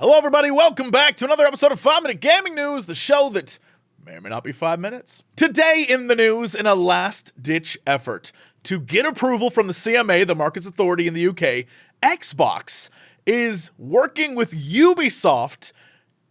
Hello, everybody. Welcome back to another episode of 5 Minute Gaming News, the show that may or may not be 5 minutes. Today in the news, in a last-ditch effort to get approval from the CMA, the Markets Authority in the UK, Xbox is working with Ubisoft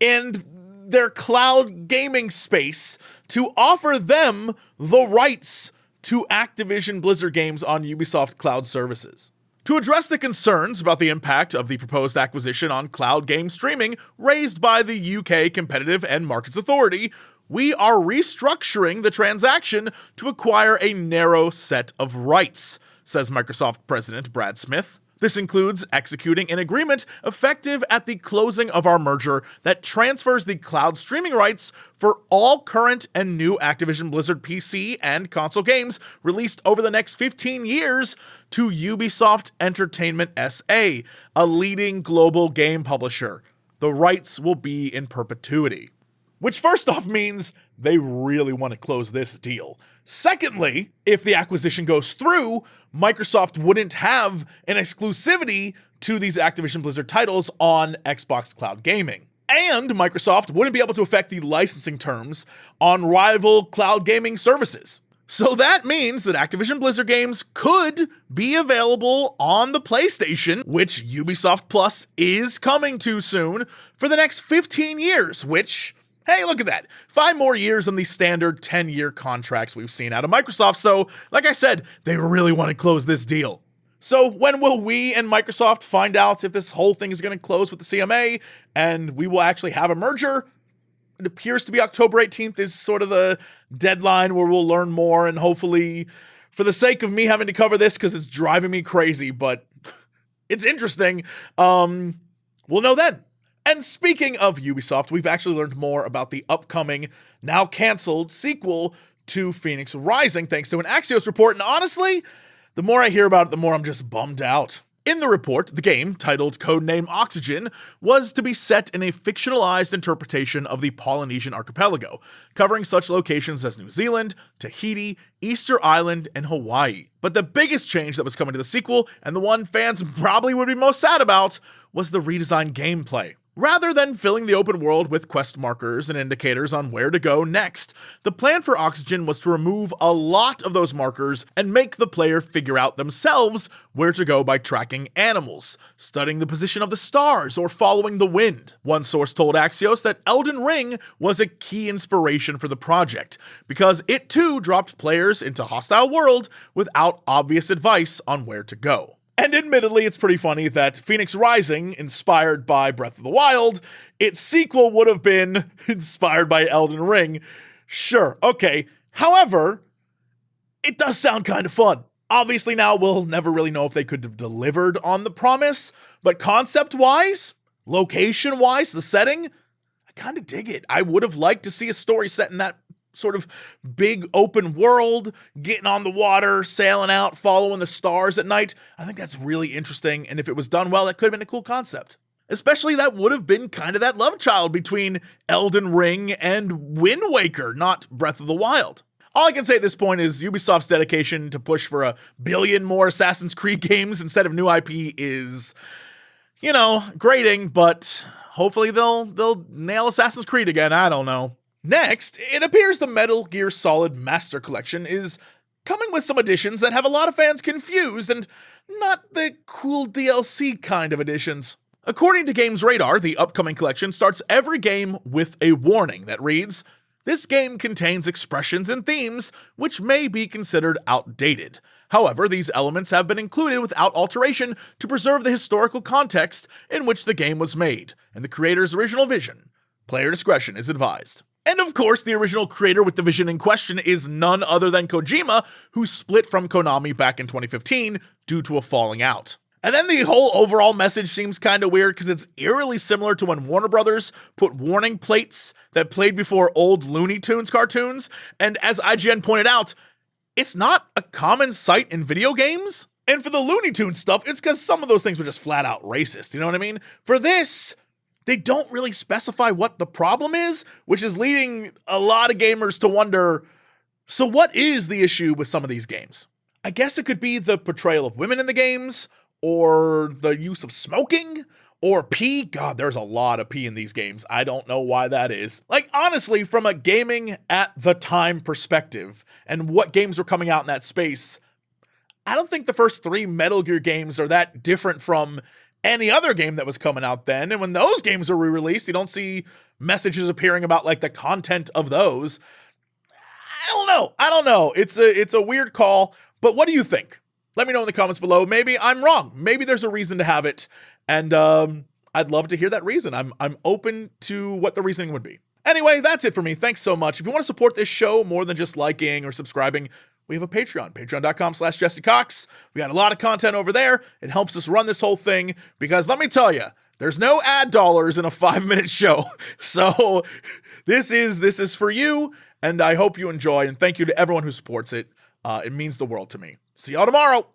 and their cloud gaming space to offer them the rights to Activision Blizzard games on Ubisoft cloud services. To address the concerns about the impact of the proposed acquisition on cloud game streaming raised by the UK Competitive and Markets Authority, we are restructuring the transaction to acquire a narrow set of rights, says Microsoft President Brad Smith. This includes executing an agreement effective at the closing of our merger that transfers the cloud streaming rights for all current and new Activision Blizzard PC and console games released over the next 15 years to Ubisoft Entertainment SA, a leading global game publisher. The rights will be in perpetuity. Which first off means they really want to close this deal. Secondly, if the acquisition goes through, Microsoft wouldn't have an exclusivity to these Activision Blizzard titles on Xbox Cloud Gaming. And Microsoft wouldn't be able to affect the licensing terms on rival cloud gaming services. So that means that Activision Blizzard games could be available on the PlayStation, which Ubisoft Plus is coming to soon, for the next 15 years, which... hey, look at that. 5 more years than the standard 10-year contracts we've seen out of Microsoft. So, like I said, they really want to close this deal. So when will we and Microsoft find out if this whole thing is going to close with the CMA and we will actually have a merger? It appears to be October 18th is sort of the deadline where we'll learn more, and hopefully, for the sake of me having to cover this because it's driving me crazy, but it's interesting, we'll know then. And speaking of Ubisoft, we've actually learned more about the upcoming, now canceled, sequel to Phoenix Rising thanks to an Axios report, and honestly, the more I hear about it, the more I'm just bummed out. In the report, the game, titled Codename Oxygen, was to be set in a fictionalized interpretation of the Polynesian archipelago, covering such locations as New Zealand, Tahiti, Easter Island, and Hawaii. But the biggest change that was coming to the sequel, and the one fans probably would be most sad about, was the redesigned gameplay. Rather than filling the open world with quest markers and indicators on where to go next, the plan for Oxygen was to remove a lot of those markers and make the player figure out themselves where to go by tracking animals, studying the position of the stars, or following the wind. One source told Axios that Elden Ring was a key inspiration for the project, because it too dropped players into hostile world without obvious advice on where to go. And admittedly, it's pretty funny that Phoenix Rising, inspired by Breath of the Wild, its sequel would have been inspired by Elden Ring. Sure, okay. However, it does sound kind of fun. Obviously now we'll never really know if they could have delivered on the promise, but concept-wise, location-wise, the setting, I kind of dig it. I would have liked to see a story set in that sort of big open world, getting on the water, sailing out, following the stars at night. I think that's really interesting, and if it was done well, that could have been a cool concept. Especially that would have been kind of that love child between Elden Ring and Wind Waker, not Breath of the Wild. All I can say at this point is Ubisoft's dedication to push for 1 billion more Assassin's Creed games instead of new IP is, grating, but hopefully they'll nail Assassin's Creed again, I don't know. Next, it appears the Metal Gear Solid Master Collection is coming with some additions that have a lot of fans confused, and not the cool DLC kind of additions. According to Games Radar, the upcoming collection starts every game with a warning that reads, "This game contains expressions and themes which may be considered outdated. However, these elements have been included without alteration to preserve the historical context in which the game was made, and the creator's original vision. Player discretion is advised." And of course, the original creator with the vision in question is none other than Kojima, who split from Konami back in 2015 due to a falling out. And then the whole overall message seems kind of weird because it's eerily similar to when Warner Brothers put warning plates that played before old Looney Tunes cartoons, and as IGN pointed out, it's not a common sight in video games. And for the Looney Tunes stuff, it's because some of those things were just flat out racist, you know what I mean? For this, they don't really specify what the problem is, which is leading a lot of gamers to wonder, so what is the issue with some of these games? I guess it could be the portrayal of women in the games, or the use of smoking, or P. God, there's a lot of P in these games. I don't know why that is. Like, honestly, from a gaming at the time perspective and what games were coming out in that space, I don't think the first 3 Metal Gear games are that different from any other game that was coming out then. And when those games are re-released, you don't see messages appearing about like the content of those. I don't know. It's a weird call, but what do you think? Let me know in the comments below. Maybe I'm wrong. Maybe there's a reason to have it. And I'd love to hear that reason. I'm open to what the reasoning would be. Anyway, that's it for me. Thanks so much. If you want to support this show more than just liking or subscribing, we have a Patreon, patreon.com/JesseCox. We got a lot of content over there. It helps us run this whole thing because let me tell you, there's no ad dollars in a 5-minute show. So this is for you, and I hope you enjoy, and thank you to everyone who supports it. It means the world to me. See y'all tomorrow.